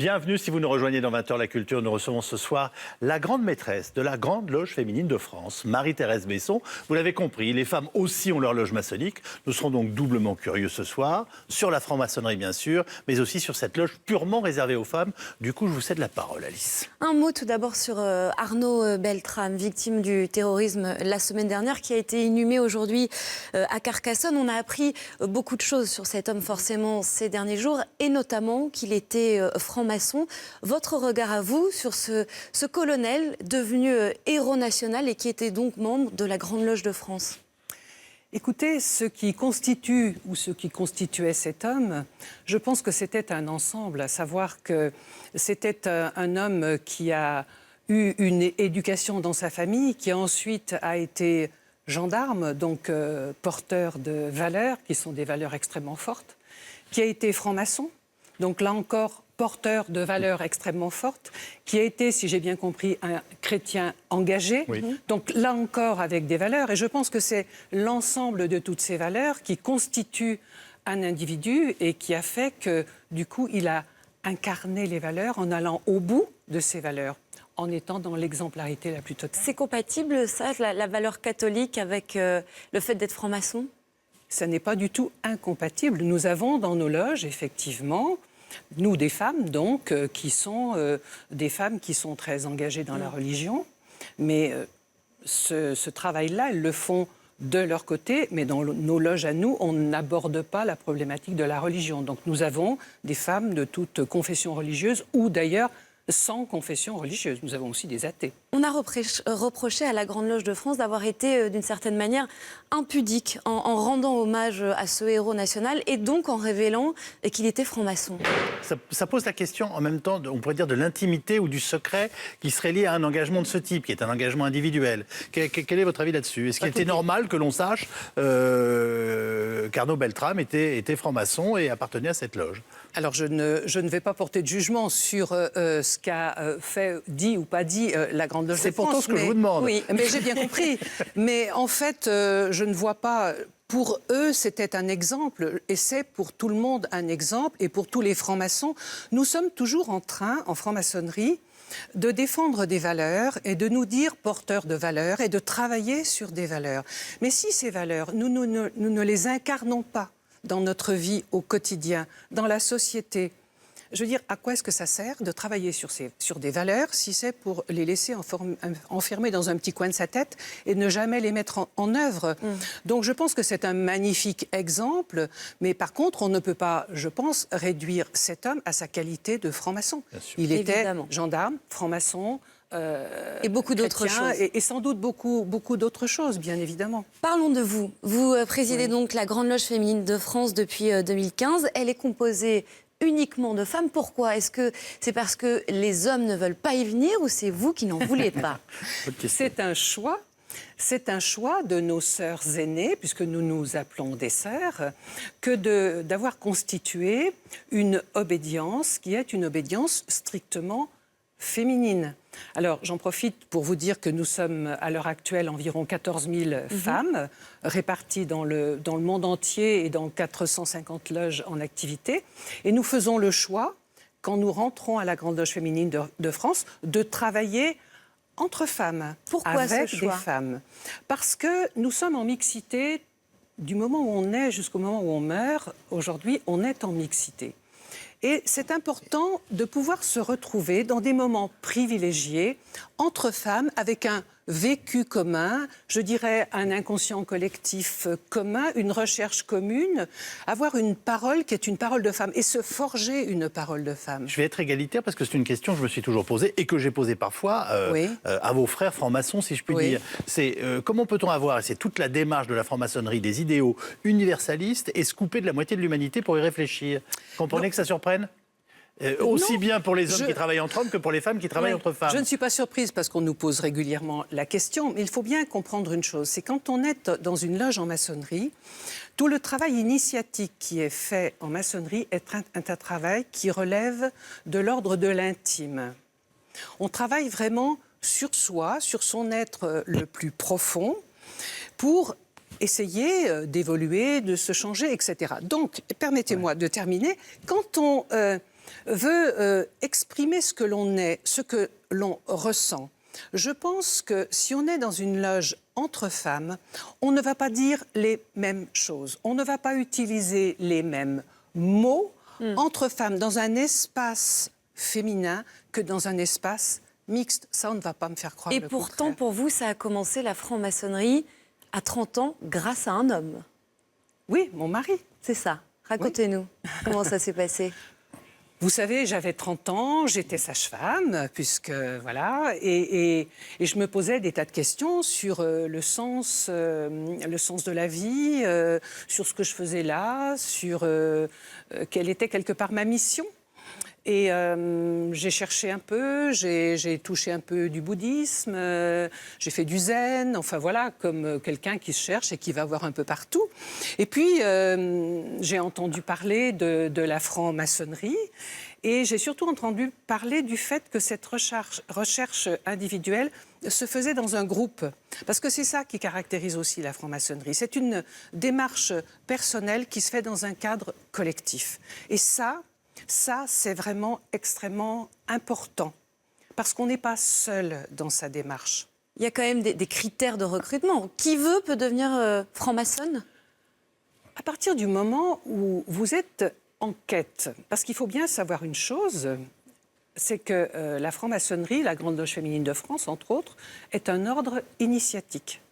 Bienvenue si vous nous rejoignez dans 20h la culture. Nous recevons ce soir la grande maîtresse de la Grande Loge féminine de France, Marie-Thérèse Besson. Vous l'avez compris, les femmes aussi ont leur loge maçonnique. Nous serons donc doublement curieux ce soir, sur la franc-maçonnerie bien sûr, mais aussi sur cette loge purement réservée aux femmes. Du coup, je vous cède la parole, Alice. Un mot tout d'abord sur Arnaud Beltrame, victime du terrorisme la semaine dernière, qui a été inhumé aujourd'hui à Carcassonne. On a appris beaucoup de choses sur cet homme forcément ces derniers jours, et notamment qu'il était franc-maçon. Votre regard à vous sur ce colonel devenu héros national et qui était donc membre de la Grande Loge de France? Écoutez, ce qui constitue ou ce qui constituait cet homme, je pense que c'était un ensemble, à savoir que c'était un homme qui a eu une éducation dans sa famille, qui ensuite a été gendarme, donc porteur de valeurs, qui sont des valeurs extrêmement fortes, qui a été franc-maçon, donc là encore porteur de valeurs extrêmement fortes, qui a été, si j'ai bien compris, un chrétien engagé, donc là encore avec des valeurs. Et je pense que c'est l'ensemble de toutes ces valeurs qui constituent un individu et qui a fait que, du coup, il a incarné les valeurs en allant au bout de ces valeurs, en étant dans l'exemplarité la plus totale. C'est compatible, ça, la valeur catholique, avec le fait d'être franc-maçon? Ça n'est pas du tout incompatible. Nous avons dans nos loges, effectivement, nous, des femmes, donc, qui sont des femmes qui sont très engagées dans la religion. Mais ce travail-là, elles le font de leur côté. Mais dans nos loges à nous, on n'aborde pas la problématique de la religion. Donc, nous avons des femmes de toute confession religieuse ou d'ailleurs sans confession religieuse. Nous avons aussi des athées. On a reproché à la Grande Loge de France d'avoir été, d'une certaine manière, impudique en rendant hommage à ce héros national et donc en révélant qu'il était franc-maçon. Ça pose la question en même temps, on pourrait dire, de l'intimité ou du secret qui serait lié à un engagement de ce type, qui est un engagement individuel. Quel est votre avis là-dessus? Est-ce qu'il était normal que l'on sache qu'Arnaud Beltrame était franc-maçon et appartenait à cette loge? Alors, je ne vais pas porter de jugement sur ce qu'a dit ou pas dit la Grande Loge de France. C'est pourtant ce que je vous demande. Oui, mais j'ai bien compris. Mais en fait, je ne vois pas... Pour eux, c'était un exemple, et c'est pour tout le monde un exemple, et pour tous les francs-maçons. Nous sommes toujours en train, en franc-maçonnerie, de défendre des valeurs et de nous dire porteurs de valeurs et de travailler sur des valeurs. Mais si ces valeurs, nous ne les incarnons pas dans notre vie au quotidien, dans la société, je veux dire, à quoi est-ce que ça sert de travailler sur des valeurs si c'est pour les laisser enfermer dans un petit coin de sa tête et ne jamais les mettre en œuvre? Donc je pense que c'est un magnifique exemple, mais par contre, on ne peut pas, je pense, réduire cet homme à sa qualité de franc-maçon. Il était gendarme, franc-maçon, et beaucoup d'autres choses. Et sans doute beaucoup d'autres choses, bien évidemment. Parlons de vous. Vous présidez donc la Grande Loge féminine de France depuis 2015. Elle est composée uniquement de femmes. Pourquoi? Est-ce que c'est parce que les hommes ne veulent pas y venir ou c'est vous qui n'en voulez pas? C'est un choix. C'est un choix de nos sœurs aînées, puisque nous nous appelons des sœurs, que d'avoir constitué une obédience qui est une obédience strictement féminine. Alors, j'en profite pour vous dire que nous sommes à l'heure actuelle environ 14 000 femmes réparties dans le monde entier et dans 450 loges en activité. Et nous faisons le choix, quand nous rentrons à la Grande Loge féminine de France, de travailler entre femmes. Pourquoi avec ce choix? des femmes. Parce que nous sommes en mixité du moment où on est jusqu'au moment où on meurt. Aujourd'hui, on est en mixité. Et c'est important de pouvoir se retrouver dans des moments privilégiés entre femmes avec un vécu commun, je dirais un inconscient collectif commun, une recherche commune, avoir une parole qui est une parole de femme et se forger une parole de femme. Je vais être égalitaire parce que c'est une question que je me suis toujours posée et que j'ai posée parfois à vos frères francs-maçons, si je puis dire. C'est comment peut-on avoir, et c'est toute la démarche de la franc-maçonnerie, des idéaux universalistes et se couper de la moitié de l'humanité pour y réfléchir? Comprenez que ça surprenne? Aussi bien pour les hommes qui travaillent entre hommes que pour les femmes qui travaillent entre femmes. Je ne suis pas surprise parce qu'on nous pose régulièrement la question, mais il faut bien comprendre une chose, c'est quand on est dans une loge en maçonnerie, tout le travail initiatique qui est fait en maçonnerie est un travail qui relève de l'ordre de l'intime. On travaille vraiment sur soi, sur son être le plus profond, pour essayer d'évoluer, de se changer, etc. Donc, permettez-moi de terminer. Quand on veut exprimer ce que l'on est, ce que l'on ressent. Je pense que si on est dans une loge entre femmes, on ne va pas dire les mêmes choses. On ne va pas utiliser les mêmes mots entre femmes dans un espace féminin que dans un espace mixte. Ça, on ne va pas me faire croire le contraire. Et pourtant, pour vous, ça a commencé la franc-maçonnerie à 30 ans grâce à un homme. Oui, mon mari. C'est ça. Racontez-nous comment ça s'est passé. Vous savez, j'avais 30 ans, j'étais sage-femme, puisque voilà, et je me posais des tas de questions sur le sens de la vie, sur ce que je faisais là, sur quelle était quelque part ma mission. Et j'ai cherché un peu, j'ai touché un peu du bouddhisme, j'ai fait du zen, enfin voilà, comme quelqu'un qui se cherche et qui va voir un peu partout. Et puis, j'ai entendu parler de la franc-maçonnerie et j'ai surtout entendu parler du fait que cette recherche individuelle se faisait dans un groupe. Parce que c'est ça qui caractérise aussi la franc-maçonnerie. C'est une démarche personnelle qui se fait dans un cadre collectif. Et ça, c'est vraiment extrêmement important, parce qu'on n'est pas seul dans sa démarche. Il y a quand même des critères de recrutement. Qui veut peut devenir franc-maçonne ? À partir du moment où vous êtes en quête, parce qu'il faut bien savoir une chose, c'est que la franc-maçonnerie, la Grande Loge féminine de France, entre autres, est un ordre initiatique.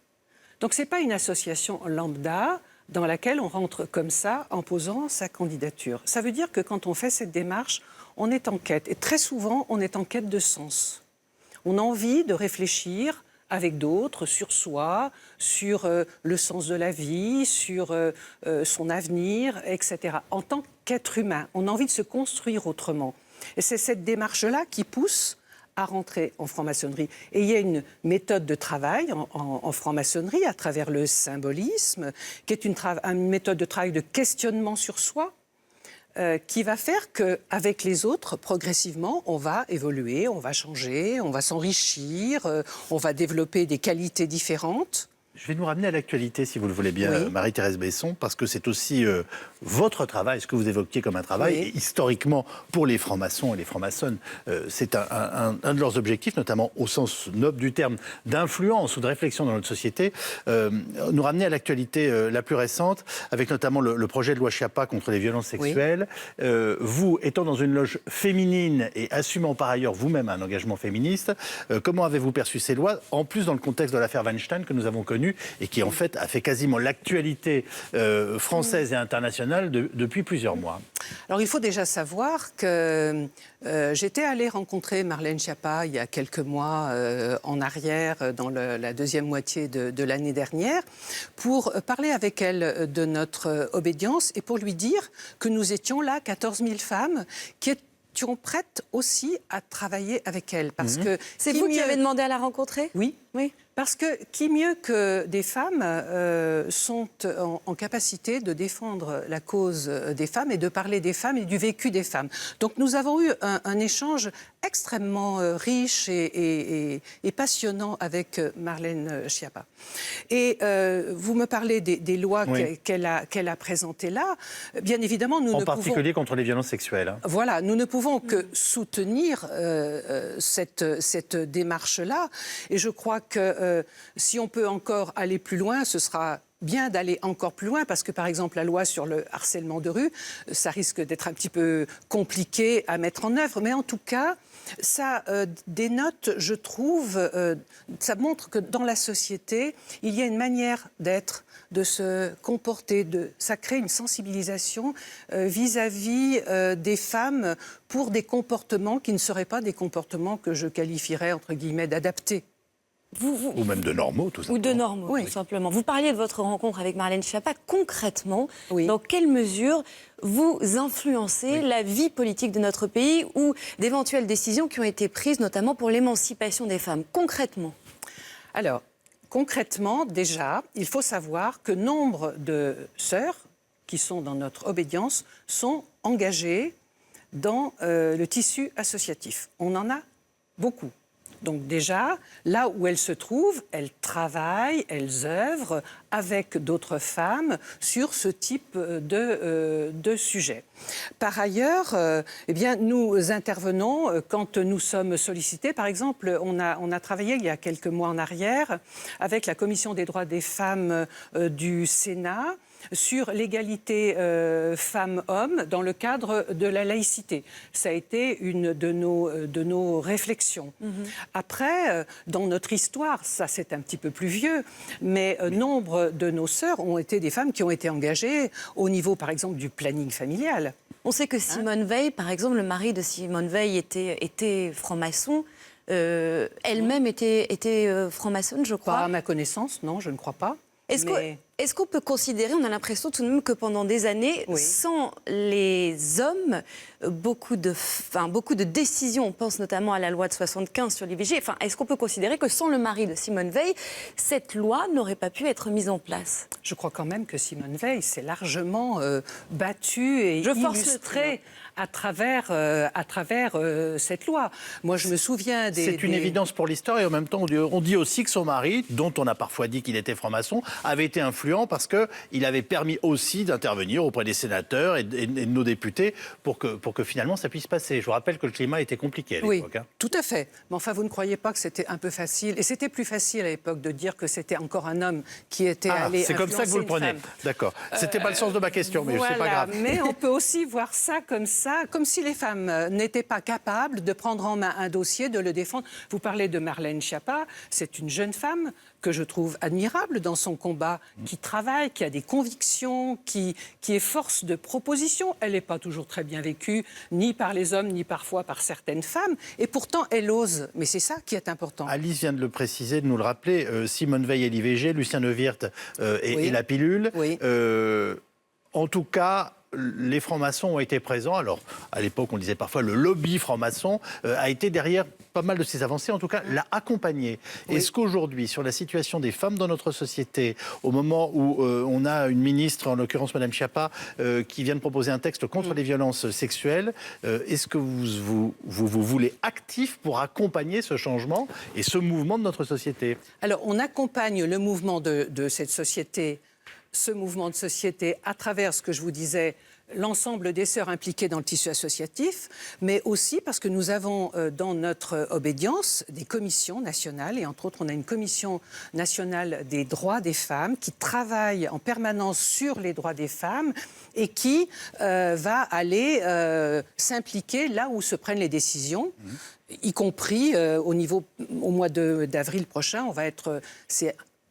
Donc ce n'est pas une association lambda dans laquelle on rentre comme ça en posant sa candidature. Ça veut dire que quand on fait cette démarche, on est en quête. Et très souvent, on est en quête de sens. On a envie de réfléchir avec d'autres sur soi, sur le sens de la vie, sur son avenir, etc. En tant qu'être humain, on a envie de se construire autrement. Et c'est cette démarche-là qui pousse à rentrer en franc-maçonnerie. Et il y a une méthode de travail en franc-maçonnerie à travers le symbolisme, qui est une méthode de travail de questionnement sur soi, qui va faire qu'avec les autres, progressivement, on va évoluer, on va changer, on va s'enrichir, on va développer des qualités différentes. Je vais nous ramener à l'actualité, si vous le voulez bien, Oui. Marie-Thérèse Besson, parce que c'est aussi votre travail, ce que vous évoquiez comme un travail. Oui. Et historiquement, pour les francs-maçons et les francs-maçonnes, c'est un de leurs objectifs, notamment au sens noble du terme, d'influence ou de réflexion dans notre société. Nous ramener à l'actualité la plus récente, avec notamment le projet de loi Schiappa contre les violences sexuelles. Oui. Vous, étant dans une loge féminine et assumant par ailleurs vous-même un engagement féministe, comment avez-vous perçu ces lois, en plus dans le contexte de l'affaire Weinstein que nous avons connue, et qui en fait a fait quasiment l'actualité française et internationale depuis plusieurs mois. Alors il faut déjà savoir que j'étais allée rencontrer Marlène Schiappa il y a quelques mois en arrière, dans la deuxième moitié de l'année dernière, pour parler avec elle de notre obédience et pour lui dire que nous étions là 14 000 femmes qui étions prêtes aussi à travailler avec elle. Parce que c'est vous qui avez demandé à la rencontrer ? Oui. Oui. Parce que qui mieux que des femmes sont en capacité de défendre la cause des femmes et de parler des femmes et du vécu des femmes. Donc nous avons eu un échange extrêmement riche et passionnant avec Marlène Schiappa. Et vous me parlez des lois oui. qu'elle a présentées là. Bien évidemment, nous en particulier contre les violences sexuelles. Hein. Voilà, nous ne pouvons que soutenir cette démarche-là. Et je crois que si on peut encore aller plus loin, ce sera bien d'aller encore plus loin, parce que par exemple la loi sur le harcèlement de rue, ça risque d'être un petit peu compliqué à mettre en œuvre, mais en tout cas, ça dénote, je trouve, ça montre que dans la société, il y a une manière d'être, de se comporter, ça crée une sensibilisation vis-à-vis des femmes pour des comportements qui ne seraient pas des comportements que je qualifierais, entre guillemets, d'adaptés. Ou même de normaux, tout simplement. Ou de normaux, oui. tout simplement. Vous parliez de votre rencontre avec Marlène Schiappa. Concrètement, oui. dans quelle mesure vous influencez la vie politique de notre pays ou d'éventuelles décisions qui ont été prises, notamment pour l'émancipation des femmes ? Concrètement. Alors, concrètement, déjà, il faut savoir que nombre de sœurs qui sont dans notre obédience sont engagées dans le tissu associatif. On en a beaucoup. Donc déjà, là où elles se trouvent, elles travaillent, elles œuvrent avec d'autres femmes sur ce type de sujet. Par ailleurs, eh bien, nous intervenons quand nous sommes sollicités. Par exemple, on a travaillé il y a quelques mois en arrière avec la Commission des droits des femmes du Sénat sur l'égalité femmes-hommes dans le cadre de la laïcité. Ça a été une de nos réflexions. Après, dans notre histoire, ça c'est un petit peu plus vieux, mais nombre de nos sœurs ont été des femmes qui ont été engagées au niveau, par exemple, du planning familial. On sait que Simone Veil, par exemple, le mari de Simone Veil était franc-maçon. Elle-même était franc-maçonne, je crois. Pas à ma connaissance, non, je ne crois pas. Est-ce qu'on peut considérer, on a l'impression tout de même que pendant des années, sans les hommes, beaucoup de décisions, on pense notamment à la loi de 75 sur l'IVG, est-ce qu'on peut considérer que sans le mari de Simone Veil, cette loi n'aurait pas pu être mise en place? Je crois quand même que Simone Veil s'est largement battue et illustrée à travers cette loi. Moi, je me souviens C'est une évidence pour l'histoire et en même temps, on dit aussi que son mari, dont on a parfois dit qu'il était franc-maçon, avait été influent parce qu'il avait permis aussi d'intervenir auprès des sénateurs et de nos députés pour que finalement ça puisse passer. Je vous rappelle que le climat était compliqué à l'époque. Oui, tout à fait. Mais enfin, vous ne croyez pas que c'était un peu facile? Et c'était plus facile à l'époque de dire que c'était encore un homme qui était allé c'est comme ça que vous le prenez. D'accord. C'était pas le sens de ma question, mais voilà, c'est pas grave. Mais on peut aussi voir ça, comme si les femmes n'étaient pas capables de prendre en main un dossier, de le défendre. Vous parlez de Marlène Schiappa, c'est une jeune femme que je trouve admirable dans son combat, qui travaille, qui a des convictions, qui est force de proposition. Elle n'est pas toujours très bien vécue, ni par les hommes, ni parfois par certaines femmes. Et pourtant, elle ose. Mais c'est ça qui est important. Alice vient de le préciser, de nous le rappeler. Simone Veil et l'IVG, Lucien Neuwirth et la pilule. Oui. En tout cas, les francs-maçons ont été présents. Alors, à l'époque, on disait parfois le lobby franc-maçon a été derrière pas mal de ces avancées, en tout cas, l'a accompagné. Oui. Est-ce qu'aujourd'hui, sur la situation des femmes dans notre société, au moment où on a une ministre, en l'occurrence Mme Schiappa, qui vient de proposer un texte contre les violences sexuelles, est-ce que vous voulez actif pour accompagner ce changement et ce mouvement de notre société? Alors, on accompagne le mouvement de cette société, ce mouvement de société à travers ce que je vous disais, l'ensemble des sœurs impliquées dans le tissu associatif, mais aussi parce que nous avons dans notre obédience des commissions nationales, et entre autres on a une commission nationale des droits des femmes qui travaille en permanence sur les droits des femmes et qui va aller s'impliquer là où se prennent les décisions, y compris au mois d'avril prochain, on va être...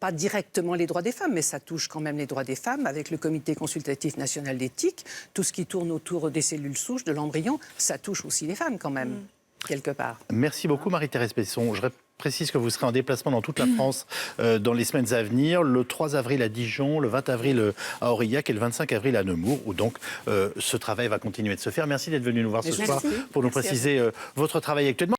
pas directement les droits des femmes, mais ça touche quand même les droits des femmes avec le Comité consultatif national d'éthique. Tout ce qui tourne autour des cellules souches, de l'embryon, ça touche aussi les femmes quand même, quelque part. Merci beaucoup Marie-Thérèse Besson. Je précise que vous serez en déplacement dans toute la France dans les semaines à venir, le 3 avril à Dijon, le 20 avril à Aurillac et le 25 avril à Nemours, où donc ce travail va continuer de se faire. Merci d'être venu nous voir ce soir pour nous préciser votre travail actuellement.